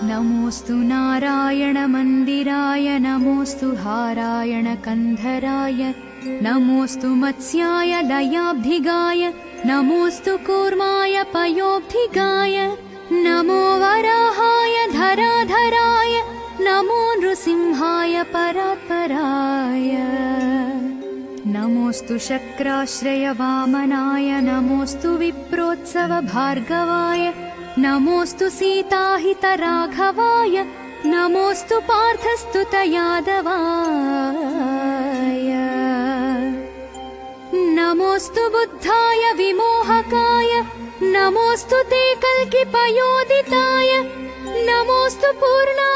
नमोऽस्तु नारायणमन्दिराय नमोऽस्तु हारायणकन्धराय नमोऽस्तु मत्स्याय लयाब्धिगाय नमोऽस्तु कूर्माय पयोब्धिगाय नमो वराहाय धराधराय नमो नृसिंहाय परात्पराय नमोऽस्तु शक्राश्रय वामनाय नमोऽस्तु विप्रोत्सव भार्गवाय नमोऽस्तु सीताहितराघवाय नमोऽस्तु पार्थस्तुत यादवाय नमोऽस्तु बुद्धाय विमोहकाय नमोऽस्तु ते कल्किपयोदिताय नमोऽस्तु पूर्णा